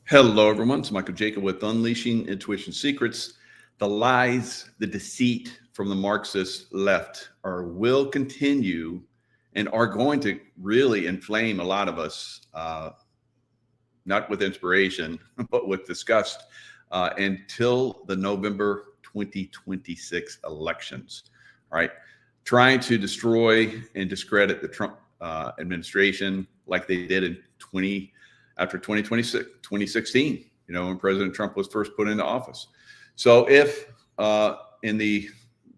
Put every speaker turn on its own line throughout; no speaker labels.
Hello, everyone. It's Michael Jaco with Unleashing Intuition Secrets. The lies, the deceit from the Marxist left will continue and are going to really inflame a lot of us, not with inspiration, but with disgust until the November 2026 elections. All right. Trying to destroy and discredit the Trump administration like they did after 2016, when President Trump was first put into office. So if in the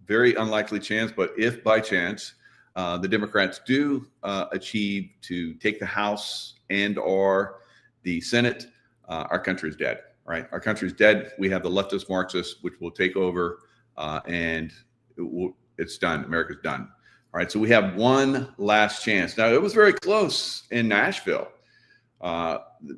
very unlikely chance, but if by chance the Democrats do achieve to take the House and or the Senate, our country is dead, right? Our country is dead. We have the leftist Marxists, which will take over and it's done. America's done. All right. So we have one last chance. Now, it was very close in Nashville.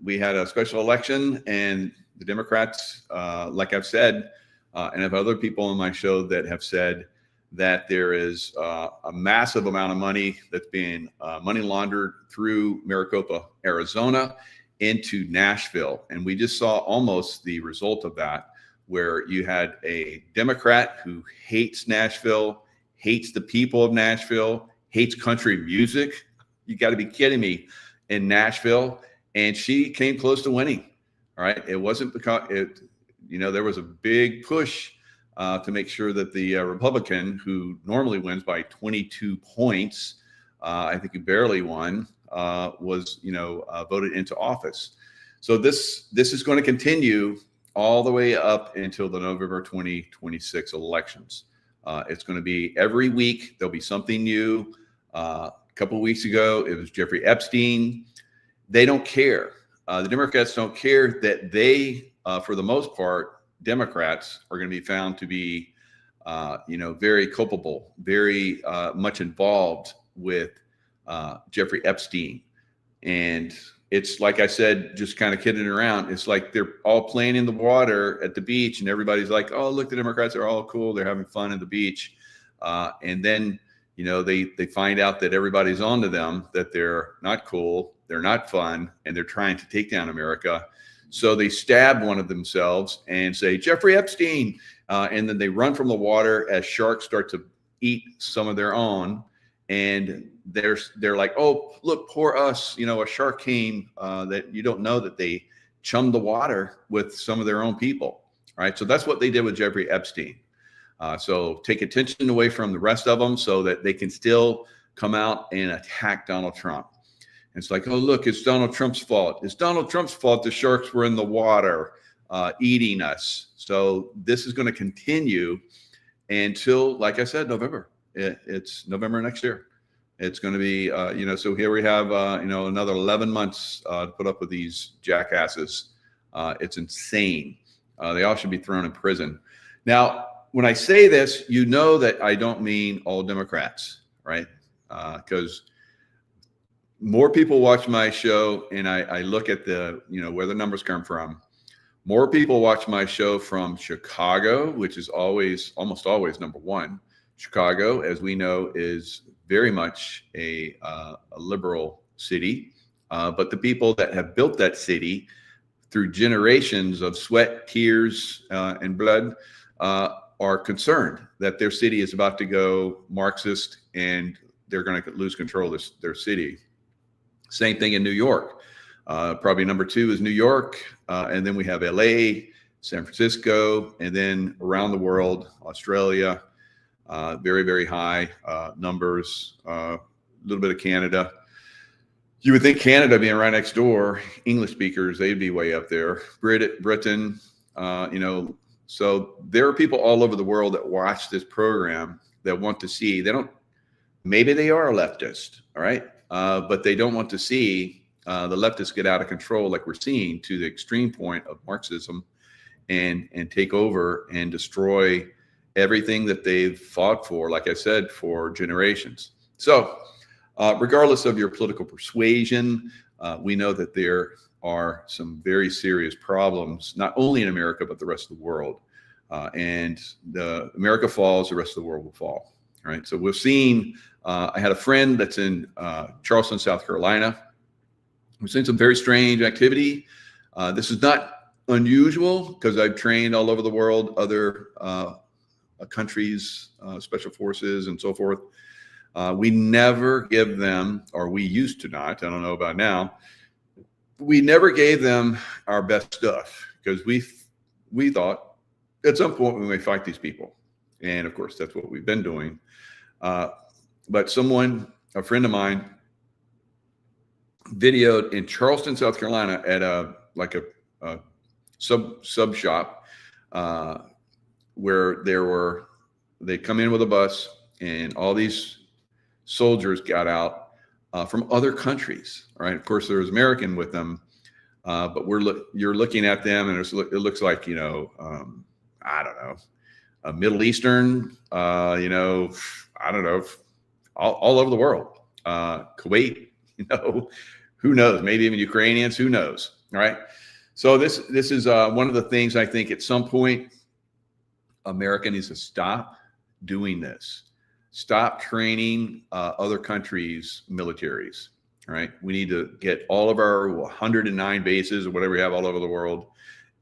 We had a special election, and the Democrats, like I've said, and I have other people on my show that have said that there is a massive amount of money that's being money laundered through Maricopa, Arizona, into Nashville. And we just saw almost the result of that, where you had a Democrat who hates Nashville, hates the people of Nashville, hates country music. You got to be kidding me. In Nashville, and she came close to winning. All right. It wasn't because there was a big push to make sure that the Republican, who normally wins by 22 points, I think he barely won, was, voted into office. So this is going to continue all the way up until the November 2026 elections. It's going to be every week. There'll be something new. A couple of weeks ago, it was Jeffrey Epstein. They don't care. The Democrats don't care that they, for the most part, Democrats are going to be found to be, very culpable, very much involved with Jeffrey Epstein. And it's like I said, just kind of kidding around. It's like they're all playing in the water at the beach, and everybody's like, "Oh, look, the Democrats are all cool. They're having fun at the beach." And then they find out that everybody's onto them, that they're not cool, they're not fun, and they're trying to take down America. So they stab one of themselves and say, "Jeffrey Epstein," and then they run from the water as sharks start to eat some of their own. And they're like, "Oh, look, poor us, a shark came," that you don't know that they chummed the water with some of their own people. All right. So that's what they did with Jeffrey Epstein. So take attention away from the rest of them so that they can still come out and attack Donald Trump. And it's like, "Oh, look, it's Donald Trump's fault. It's Donald Trump's fault the sharks were in the water eating us." So this is going to continue until, like I said, November. It's November next year. It's going to be, so here we have, another 11 months to put up with these jackasses. It's insane. They all should be thrown in prison. Now, when I say this, that I don't mean all Democrats, right? Because more people watch my show, and I look at where the numbers come from. More people watch my show from Chicago, which is almost always number one. Chicago, as we know, is very much a liberal city. But the people that have built that city through generations of sweat, tears, and blood are concerned that their city is about to go Marxist and they're going to lose control of their city. Same thing in New York. Probably number two is New York. And then we have LA, San Francisco, and then around the world, Australia, very, very high numbers, a little bit of Canada. You would think Canada being right next door, English speakers, they'd be way up there. Britain, so there are people all over the world that watch this program that want to see, maybe they are a leftist, all right? But they don't want to see the leftists get out of control like we're seeing to the extreme point of Marxism and take over and destroy everything that they've fought for, like I said, for generations. So regardless of your political persuasion, we know that there are some very serious problems, not only in America, but the rest of the world. And America falls, the rest of the world will fall. All right. So we've seen, I had a friend that's in Charleston, South Carolina. We've seen some very strange activity. This is not unusual because I've trained all over the world, other countries, special forces and so forth. We never give them, or we used to not, I don't know about now, we never gave them our best stuff because we thought at some point we may fight these people. And of course, that's what we've been doing. But a friend of mine, videoed in Charleston, South Carolina at a sub shop where they come in with a bus and all these soldiers got out from other countries. Right? Of course, there was American with them, but you're looking at them and it looks like, I don't know, a Middle Eastern, I don't know, all over the world, Kuwait, who knows? Maybe even Ukrainians, who knows? All right. So this is one of the things I think at some point America needs to stop doing this. Stop training other countries' militaries. All right. We need to get all of our 109 bases or whatever we have all over the world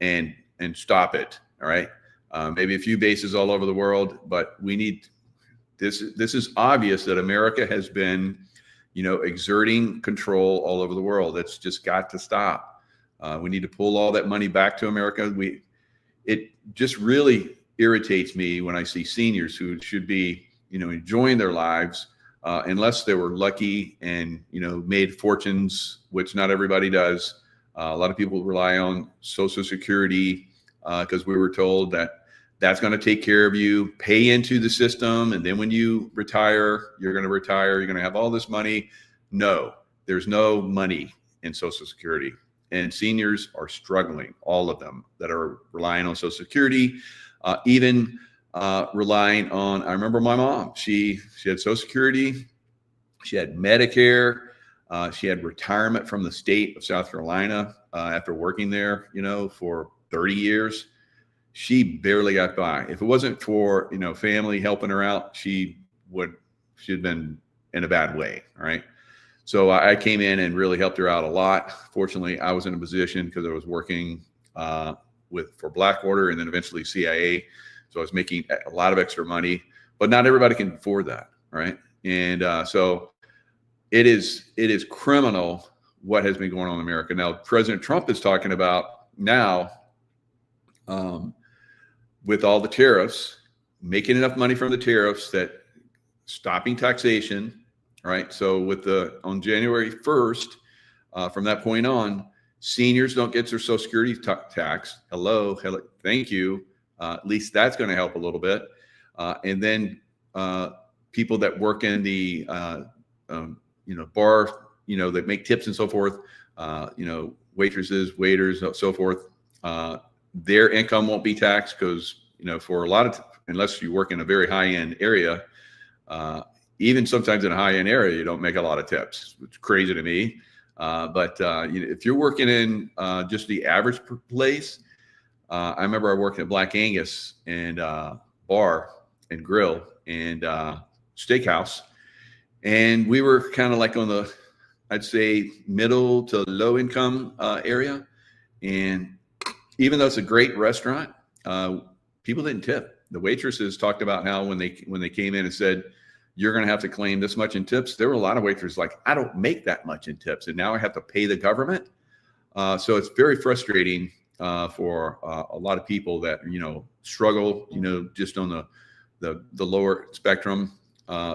and stop it. All right. Maybe a few bases all over the world, but we need this. This is obvious that America has been, exerting control all over the world. It's just got to stop. We need to pull all that money back to America. It just really irritates me when I see seniors who should be, enjoying their lives, unless they were lucky and, made fortunes, which not everybody does. A lot of people rely on Social Security because we were told that that's going to take care of you, pay into the system. And then when you retire, you're going to have all this money. No, there's no money in Social Security. And seniors are struggling, all of them that are relying on Social Security, even relying on, I remember my mom, she had Social Security, she had Medicare, she had retirement from the state of South Carolina after working there, for 30 years. She barely got by. If it wasn't for, family helping her out, she'd been in a bad way. All right. So I came in and really helped her out a lot. Fortunately, I was in a position because I was working for Blackwater and then eventually CIA. So I was making a lot of extra money, but not everybody can afford that. Right. And so it is criminal what has been going on in America. Now, President Trump is talking about now, with all the tariffs, making enough money from the tariffs that stopping taxation, right? So on January 1st, from that point on, seniors don't get their Social Security tax. Hello, thank you. At least that's going to help a little bit. And then people that work in the bar, that make tips and so forth, waitresses, waiters, so forth. Their income won't be taxed because, for a lot of, unless you work in a very high-end area, even sometimes in a high-end area, you don't make a lot of tips. It's crazy to me. But if you're working in just the average place, I remember I worked at Black Angus and bar and grill and steakhouse. And we were kind of like on the, I'd say, middle to low income area. And even though it's a great restaurant, people didn't tip. The waitresses talked about how when they came in and said, you're going to have to claim this much in tips. There were a lot of waitresses like, I don't make that much in tips. And now I have to pay the government. So it's very frustrating for a lot of people that, struggle, just on the lower spectrum.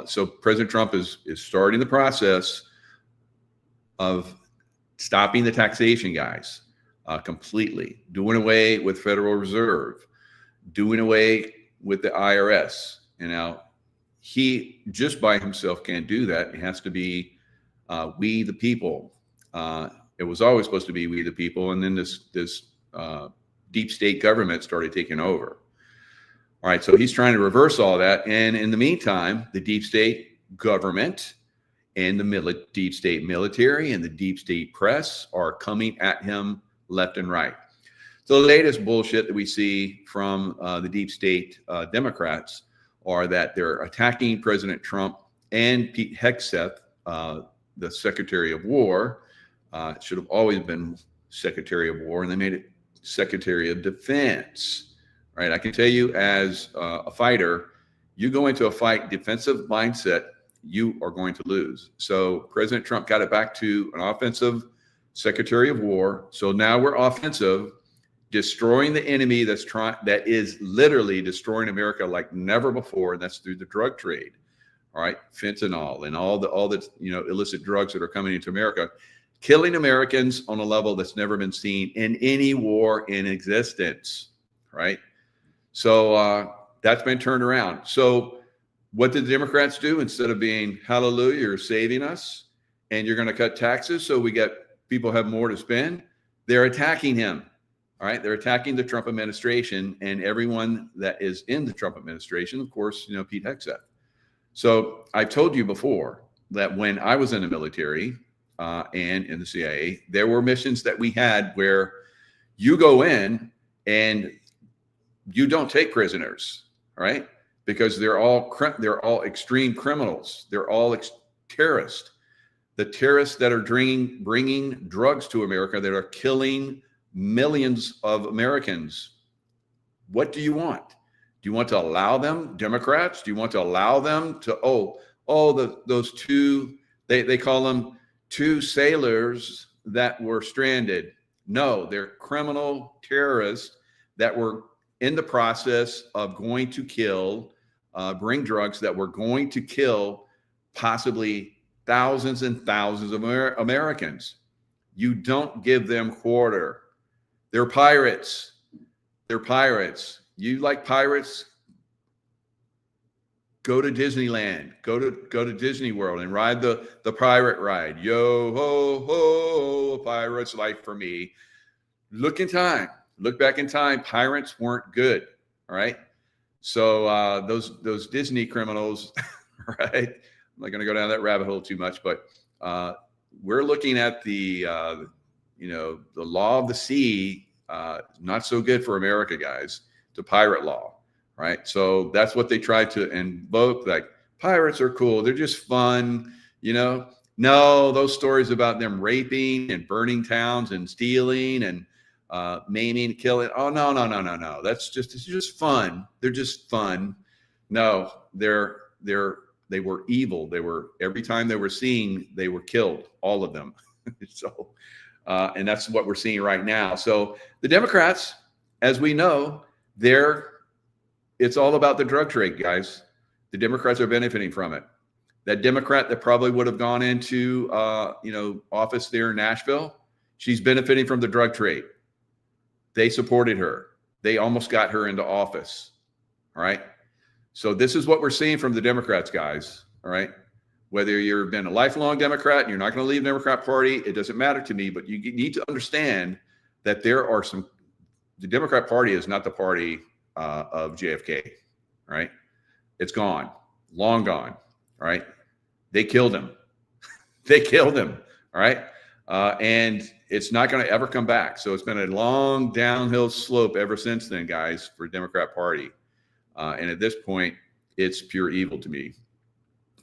So President Trump is starting the process of stopping the taxation, guys. Completely doing away with Federal Reserve, doing away with the IRS. And now he just by himself can't do that. It has to be we the people. It was always supposed to be we the people. And then this deep state government started taking over. All right. So he's trying to reverse all that. And in the meantime, the deep state government and the deep state military and the deep state press are coming at him left and right. So the latest bullshit that we see from the deep state Democrats are that they're attacking President Trump and Pete Hegseth, the Secretary of War. Should have always been Secretary of War, and they made it Secretary of Defense, right? I can tell you as a fighter, you go into a fight defensive mindset, you are going to lose. So President Trump got it back to an offensive Secretary of War. So now we're offensive, destroying the enemy that is literally destroying America like never before, and that's through the drug trade. All right, fentanyl and all the illicit drugs that are coming into America, killing Americans on a level that's never been seen in any war in existence. Right, so that's been turned around. So what did the Democrats do? Instead of being hallelujah, you're saving us, and you're going to cut taxes so we get people have more to spend, they're attacking him. All right, they're attacking the Trump administration and everyone that is in the Trump administration. Of course, Pete Hegseth. So I've told you before that when I was in the military and in the CIA, there were missions that we had where you go in and you don't take prisoners, right? Because they're all extreme criminals. They're all terrorists. The terrorists that are bringing drugs to America that are killing millions of Americans. What do you want? Do you want to allow them, Democrats? Do you want to allow them to, those two, they call them two sailors that were stranded? No, they're criminal terrorists that were in the process of going to bring drugs that were going to kill possibly thousands and thousands of Americans. You don't give them quarter. They're pirates. They're pirates. You like pirates? Go to Disneyland. Go to Disney World and ride the pirate ride. Yo ho ho, a pirate's life for me. Look back in time. Pirates weren't good. All right. So those Disney criminals, right? I'm not going to go down that rabbit hole too much, but we're looking at the law of the sea. Not so good for America, guys. It's a pirate law, right? So that's what they tried to invoke. Like, pirates are cool. They're just fun, No, those stories about them raping and burning towns and stealing and maiming, killing. Oh, no. It's just fun. They're just fun. No, they were evil. Every time they were seen, they were killed, all of them. So, and that's what we're seeing right now. So the Democrats, as we know, it's all about the drug trade, guys. The Democrats are benefiting from it. That Democrat that probably would have gone into, office there in Nashville, she's benefiting from the drug trade. They supported her. They almost got her into office. All right. So this is what we're seeing from the Democrats, guys. All right. Whether you've been a lifelong Democrat and you're not going to leave the Democrat Party, it doesn't matter to me, but you need to understand that the Democrat Party is not the party of JFK, right? It's gone, long gone, right? They killed him. All right? And it's not going to ever come back. So it's been a long downhill slope ever since then, guys, for Democrat Party. And at this point, it's pure evil to me.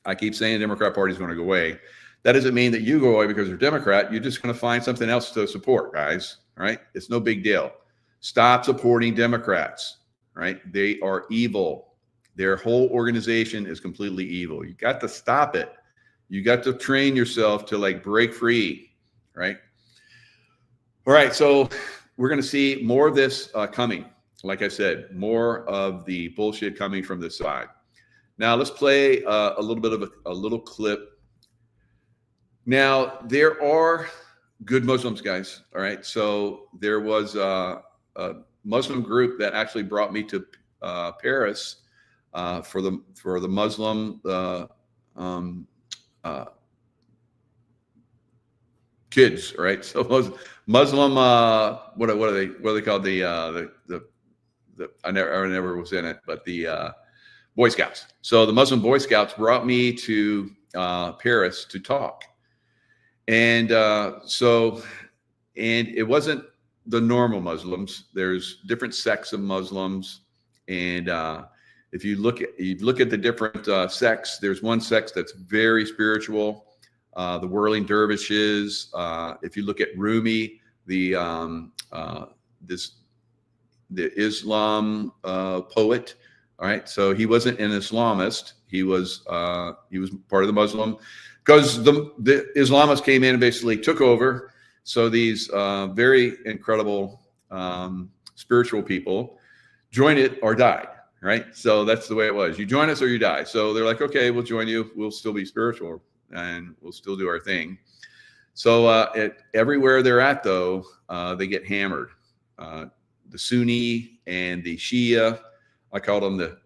I keep saying the Democrat Party is going to go away. That doesn't mean that you go away because you're Democrat. You're just going to find something else to support, guys. All right? It's no big deal. Stop supporting Democrats, right? They are evil. Their whole organization is completely evil. You got to stop it. You got to train yourself to break free, right? All right. So we're going to see more of this coming. Like I said, more of the bullshit coming from this side. Now let's play a little bit of a little clip. Now there are good Muslims, guys. All right. So there was a Muslim group that actually brought me to Paris for the Muslim kids, right? So Muslim, what are they called? I never was in it, but the Boy Scouts. So the Muslim Boy Scouts brought me to Paris to talk, and it wasn't the normal Muslims. There's different sects of Muslims, and if you look at the different sects, there's one sect that's very spiritual, the whirling dervishes. If you look at Rumi, the Islam poet. All right, so he wasn't an Islamist. He was part of the Muslim, because the Islamists came in and basically took over. So these very incredible spiritual people join it or die, right? So that's the way it was. You join us or you die. So they're like, okay, we'll join you. We'll still be spiritual and we'll still do our thing. So everywhere they're at, though, they get hammered. The Sunni and the Shia, I call them the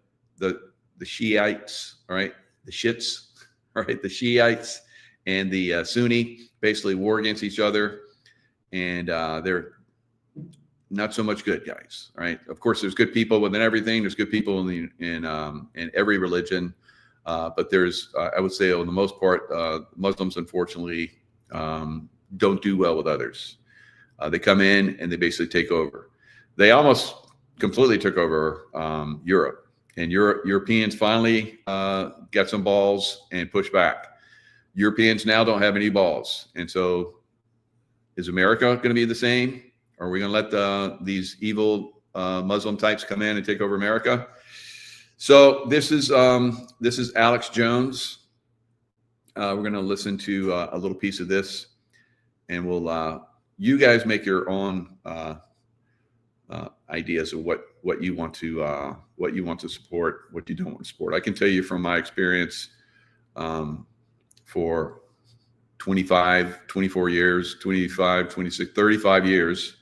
Shiites, all right? The Shits, all right? The Shiites and the Sunni basically war against each other, and they're not so much good guys, right? Of course, there's good people within everything. There's good people in every religion, but there's, I would say, on the most part, Muslims, unfortunately, don't do well with others. They come in and they basically take over. They almost completely took over Europe, and Europeans finally got some balls and pushed back. Europeans now don't have any balls, and so is America going to be the same? Are we going to let these evil Muslim types come in and take over America? So this is Alex Jones. We're going to listen to a little piece of this, and we'll you guys make your own ideas of what you want to support, what you don't want to support. I can tell you from my experience, for 25, 24 years, 25, 26, 35 years.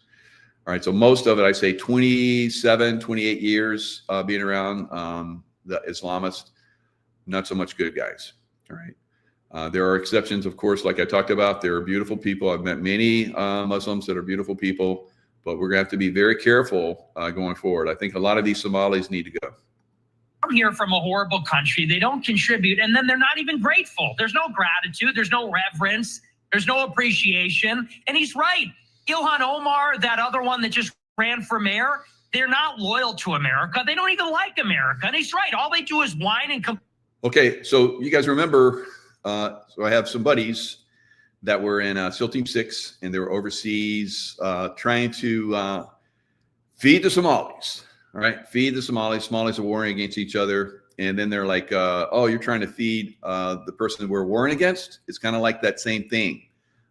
All right. So most of it, I say 27, 28 years being around the Islamists, not so much good guys. All right. There are exceptions, of course, like I talked about. There are beautiful people. I've met many Muslims that are beautiful people, but we're going to have to be very careful going forward. I think a lot of these Somalis need to go.
I'm here from a horrible country. They don't contribute, and then they're not even grateful. There's no gratitude. There's no reverence. There's no appreciation. And he's right. Ilhan Omar, that other one that just ran for mayor, they're not loyal to America. They don't even like America. And he's right. All they do is whine and complain.
Okay, so you guys remember, so I have some buddies that were in SEAL Team 6, and they were overseas trying to feed the Somalis. All right, feed the Somalis. Somalis are warring against each other, and then they're like, "Oh, you're trying to feed the person we're warring against." It's kind of like that same thing,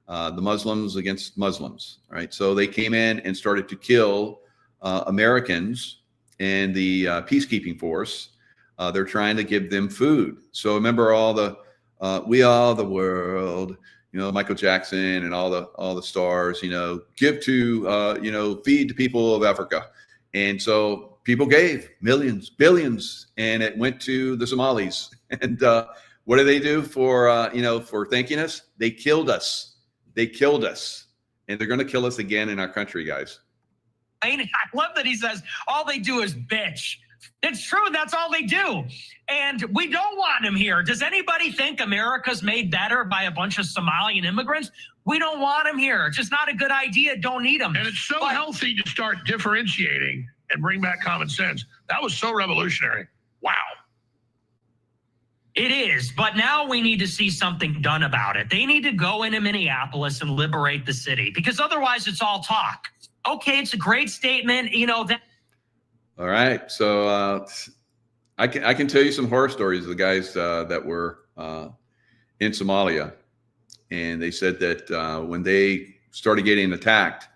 the Muslims against Muslims. All right, so they came in and started to kill Americans and the peacekeeping force. They're trying to give them food. So remember all the "We Are the World," Michael Jackson and all the stars. Give to feed the people of Africa, and so people gave millions, billions, and it went to the Somalis. And what do they do for thanking us? They killed us. They killed us, and they're going to kill us again in our country, guys.
I love that he says all they do is bitch. It's true. That's all they do. And we don't want them here. Does anybody think America's made better by a bunch of Somalian immigrants? We don't want them here. It's just not a good idea. Don't need them.
And it's so healthy to start differentiating and bring back common sense. That was so revolutionary. Wow.
It is, but now we need to see something done about it. They need to go into Minneapolis and liberate the city, because otherwise it's all talk. Okay, it's a great statement, that.
All right, so I can tell you some horror stories of the guys that were in Somalia, and they said that when they started getting attacked,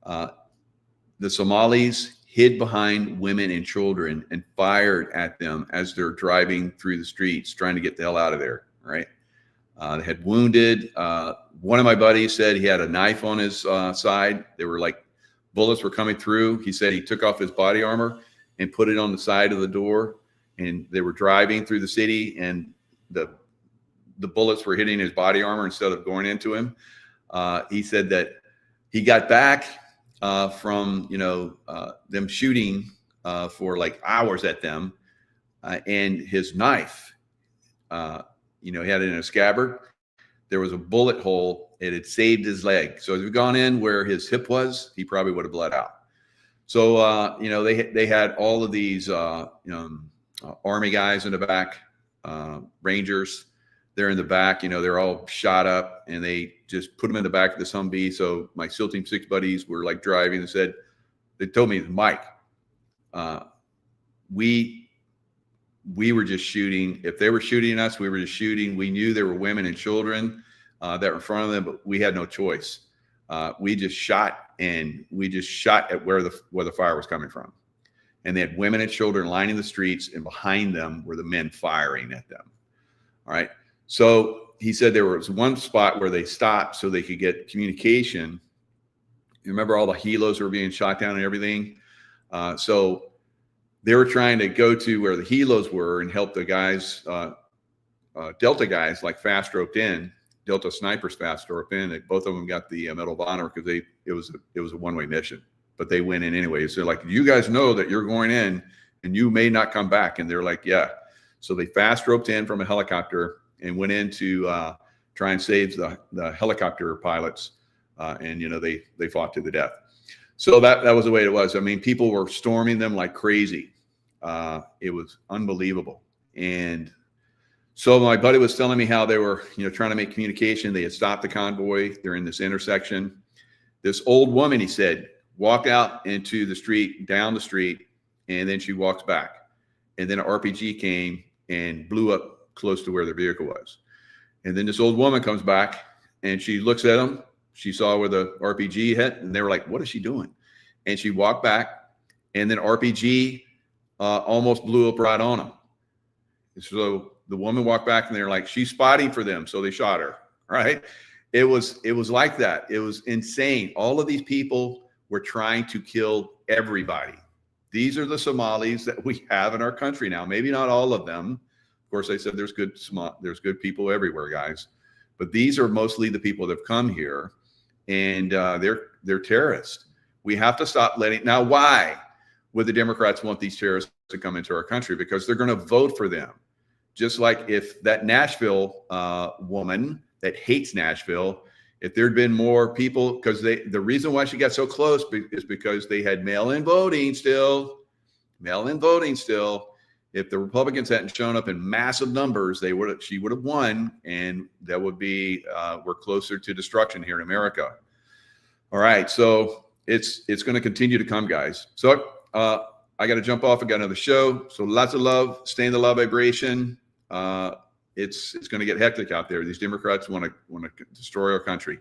the Somalis hid behind women and children and fired at them as they're driving through the streets, trying to get the hell out of there. Right? They had wounded. One of my buddies said he had a knife on his side. They were like, bullets were coming through. He said he took off his body armor and put it on the side of the door, and they were driving through the city, and the bullets were hitting his body armor instead of going into him. He said that he got back from them shooting for like hours at them, and his knife, he had it in a scabbard. There was a bullet hole. It had saved his leg. So if it had gone in where his hip was, he probably would have bled out. So they had all of these army guys in the back, Rangers. they're in the back, you know, they're all shot up, and they just put them in the back of this Humvee. So my SEAL Team 6 buddies were like driving and said, they told me, Mike, we were just shooting. If they were shooting us, we were just shooting. We knew there were women and children that were in front of them, but we had no choice. We just shot, and we just shot at where the fire was coming from. And they had women and children lining the streets, and behind them were the men firing at them. All right. So he said there was one spot where they stopped so they could get communication. You remember all the helos were being shot down and everything? So they were trying to go to where the helos were and help the guys, Delta guys, like fast roped in, Delta snipers fast roped in. Both of them got the Medal of Honor because it was a one-way mission, but they went in anyway. So they're like, you guys know that you're going in and you may not come back. And they're like, yeah. So they fast roped in from a helicopter and went in to try and save the helicopter pilots. And, you know, they fought to the death. So that was the way it was. I mean, people were storming them like crazy. It was unbelievable. And so my buddy was telling me how they were, you know, trying to make communication. They had stopped the convoy. They're in this intersection. This old woman, he said, walked out into the street, down the street, and then she walks back. And then an RPG came and blew up close to where their vehicle was. And then this old woman comes back and she looks at them. She saw where the RPG hit, and they were like, what is she doing? And she walked back, and then RPG almost blew up right on them. So the woman walked back, and they're like, she's spotting for them. So they shot her, right? It was like that. It was insane. All of these people were trying to kill everybody. These are the Somalis that we have in our country now. Maybe not all of them. Of course, I said there's good people everywhere, guys. But these are mostly the people that have come here, and they're terrorists. We have to stop letting. Now, why would the Democrats want these terrorists to come into our country? Because they're going to vote for them. Just like if that Nashville woman that hates Nashville, if there'd been more people, because the reason why she got so close is because they had mail-in voting still. If the Republicans hadn't shown up in massive numbers, she would have won, and that would be we're closer to destruction here in America. All right, so it's going to continue to come, guys. So I got to jump off. I got another show. So lots of love. Stay in the love vibration. It's going to get hectic out there. These Democrats want to destroy our country.